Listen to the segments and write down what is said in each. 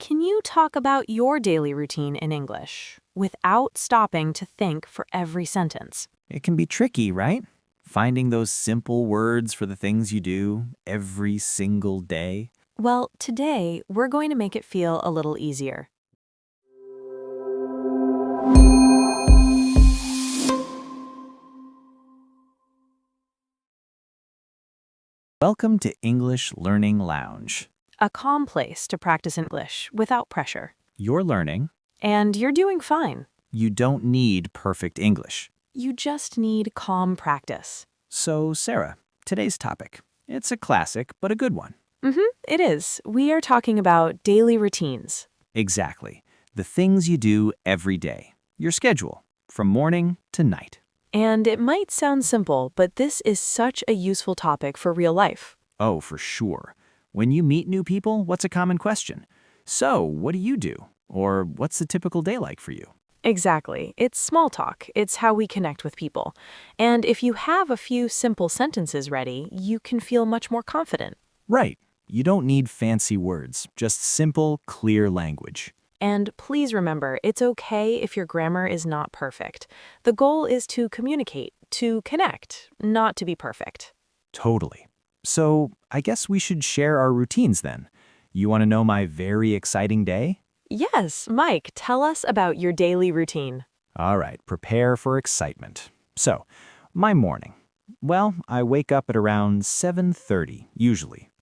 Can you talk about your daily routine in English without stopping to think for every sentence? It can be tricky, right? Finding those simple words for the things you do every single day. Well, today we're going to make it feel a little easier. Welcome to English Learning Lounge. A calm place to practice English without pressure. You're learning. And you're doing fine. You don't need perfect English. You just need calm practice. So, Sarah, today's topic. It's a classic, but a good one. It is. We are talking about daily routines. Exactly. The things you do every day. Your schedule, from morning to night. And it might sound simple, but this is such a useful topic for real life. Oh, for sure. When you meet new people, what's a common question? So, what do you do? Or what's the typical day like for you? Exactly. It's small talk. It's how we connect with people. And if you have a few simple sentences ready, you can feel much more confident. Right. You don't need fancy words, just simple, clear language. And please remember, it's okay if your grammar is not perfect. The goal is to communicate, to connect, not to be perfect. Totally. So, I guess we should share our routines then. You want to know my very exciting day? Yes, Mike, tell us about your daily routine. All right, prepare for excitement. So, my morning. Well, I wake up at around 7:30, usually.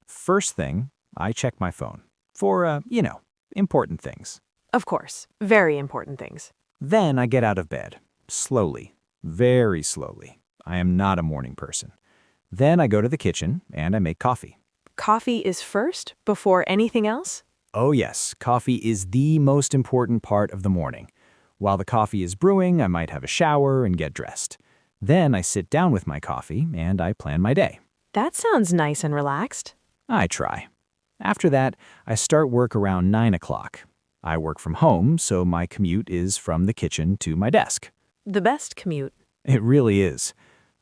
First thing, I check my phone for, important things. Of course, very important things. Then I get out of bed, slowly, very slowly. I am not a morning person. Then I go to the kitchen and I make coffee. Coffee is first, before anything else? Oh yes, coffee is the most important part of the morning. While the coffee is brewing, I might have a shower and get dressed. Then I sit down with my coffee and I plan my day. That sounds nice and relaxed. I try. After that, I start work around 9 o'clock. I work from home, so my commute is from the kitchen to my desk. The best commute. It really is.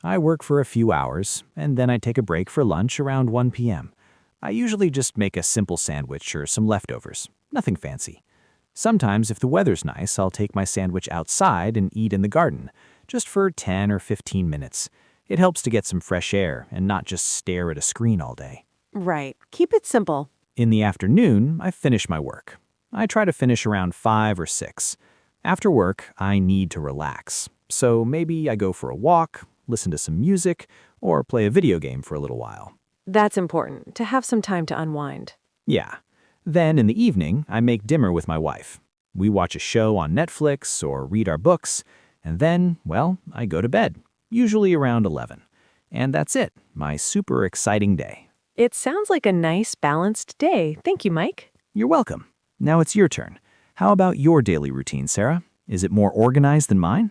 I work for a few hours, and then I take a break for lunch around 1 p.m. I usually just make a simple sandwich or some leftovers. Nothing fancy. Sometimes, if the weather's nice, I'll take my sandwich outside and eat in the garden, just for 10 or 15 minutes. It helps to get some fresh air and not just stare at a screen all day. Right. Keep it simple. In the afternoon, I finish my work. I try to finish around 5 or 6. After work, I need to relax. So maybe I go for a walk, listen to some music, or play a video game for a little while. That's important, to have some time to unwind. Yeah. Then in the evening, I make dinner with my wife. We watch a show on Netflix or read our books, and then, well, I go to bed, usually around 11. And that's it, my super exciting day. It sounds like a nice, balanced day. Thank you, Mike. You're welcome. Now it's your turn. How about your daily routine, Sarah? Is it more organized than mine?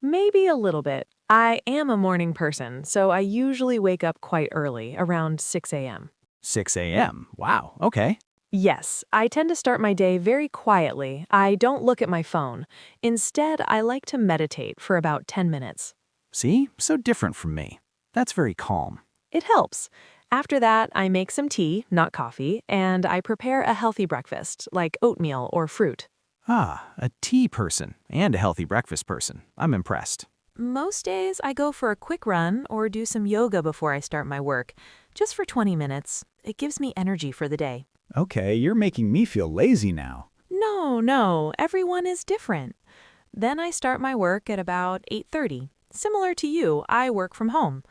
Maybe a little bit. I am a morning person, so I usually wake up quite early, around 6 a.m. 6 a.m. Wow, okay. Yes, I tend to start my day very quietly. I don't look at my phone. Instead, I like to meditate for about 10 minutes. See? So different from me. That's very calm. It helps. After that, I make some tea, not coffee, and I prepare a healthy breakfast, like oatmeal or fruit. Ah, a tea person and a healthy breakfast person. I'm impressed. Most days, I go for a quick run or do some yoga before I start my work, just for 20 minutes. It gives me energy for the day. Okay, you're making me feel lazy now. No, everyone is different. Then I start my work at about 8:30. Similar to you, I work from home.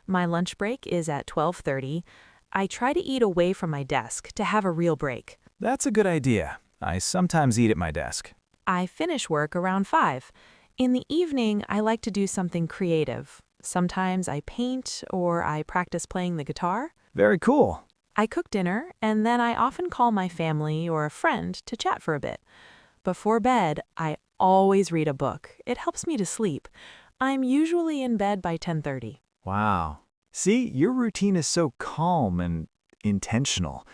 My lunch break is at 12:30. I try to eat away from my desk to have a real break. That's a good idea. I sometimes eat at my desk. I finish work around 5. In the evening, I like to do something creative. Sometimes I paint or I practice playing the guitar. Very cool. I cook dinner, and then I often call my family or a friend to chat for a bit. Before bed, I always read a book. It helps me to sleep. I'm usually in bed by 10:30. Wow. See, your routine is so calm and intentional.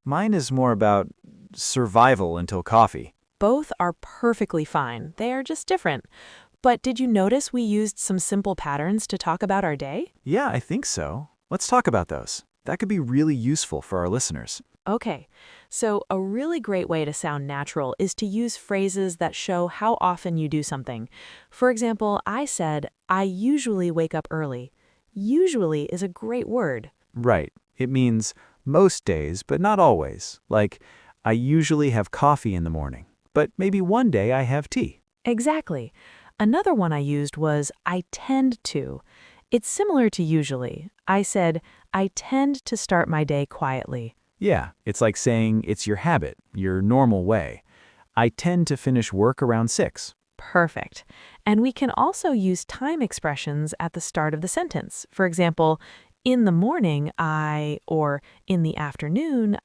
Mine is more about survival until coffee. Both are perfectly fine. They are just different. But did you notice we used some simple patterns to talk about our day? Yeah, I think so. Let's talk about those. That could be really useful for our listeners. Okay, so a really great way to sound natural is to use phrases that show how often you do something. For example, I said, I usually wake up early. Usually is a great word. Right. It means most days, but not always. Like, I usually have coffee in the morning, but maybe one day I have tea. Exactly. Another one I used was I tend to. It's similar to usually. I said, I tend to start my day quietly. Yeah, it's like saying it's your habit, your normal way. I tend to finish work around 6. Perfect. And we can also use time expressions at the start of the sentence. For example, in the morning, or in the afternoon,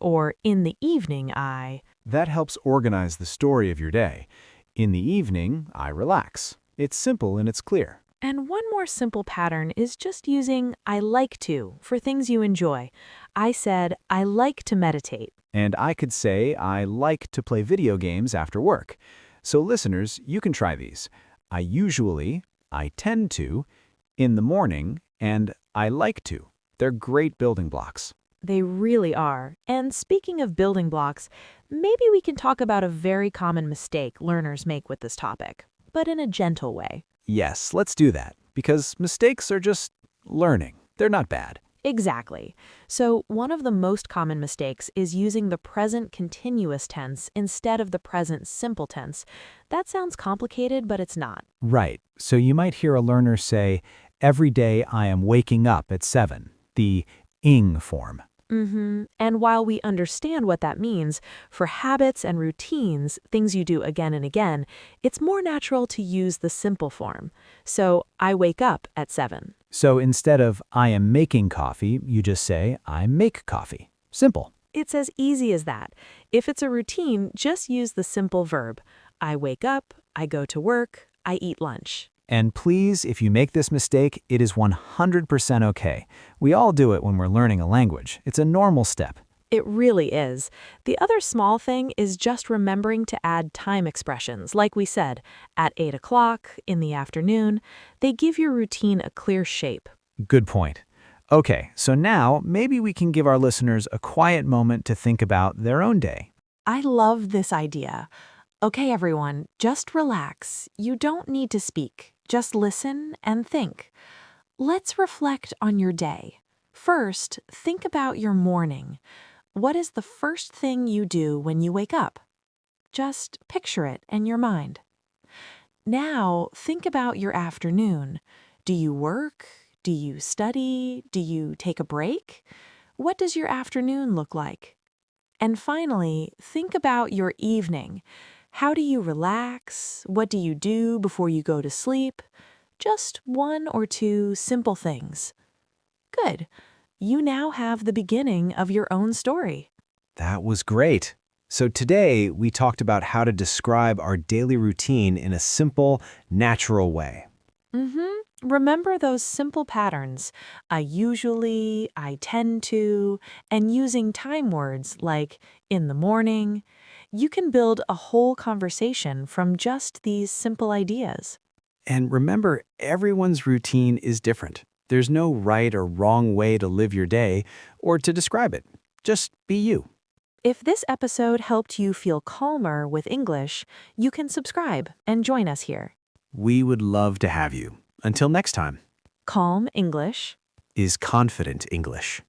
or in the evening, I. That helps organize the story of your day. In the evening, I relax. It's simple and it's clear. And one more simple pattern is just using I like to for things you enjoy. I said, I like to meditate. And I could say I like to play video games after work. So listeners, you can try these. I usually, I tend to, in the morning, and I like to. They're great building blocks. They really are. And speaking of building blocks, maybe we can talk about a very common mistake learners make with this topic, but in a gentle way. Yes, let's do that, because mistakes are just learning. They're not bad. Exactly. So one of the most common mistakes is using the present continuous tense instead of the present simple tense. That sounds complicated, but it's not. Right. So you might hear a learner say, every day I am waking up at 7, the ing form. And while we understand what that means, for habits and routines, things you do again and again, it's more natural to use the simple form. So I wake up at 7. So instead of I am making coffee, you just say I make coffee. Simple. It's as easy as that. If it's a routine, just use the simple verb. I wake up, I go to work, I eat lunch. And please, if you make this mistake, it is 100% okay. We all do it when we're learning a language. It's a normal step. It really is. The other small thing is just remembering to add time expressions, like we said, at 8 o'clock, in the afternoon. They give your routine a clear shape. Good point. Okay, so now maybe we can give our listeners a quiet moment to think about their own day. I love this idea. Okay, everyone, just relax. You don't need to speak. Just listen and think. Let's reflect on your day. First, think about your morning. What is the first thing you do when you wake up? Just picture it in your mind. Now, think about your afternoon. Do you work? Do you study? Do you take a break? What does your afternoon look like? And finally, think about your evening. How do you relax? What do you do before you go to sleep? Just one or two simple things. Good. You now have the beginning of your own story. That was great. So today we talked about how to describe our daily routine in a simple, natural way. Remember those simple patterns. I usually, I tend to, and using time words like in the morning. You can build a whole conversation from just these simple ideas. And remember, everyone's routine is different. There's no right or wrong way to live your day or to describe it. Just be you. If this episode helped you feel calmer with English, you can subscribe and join us here. We would love to have you. Until next time, Calm English is confident English.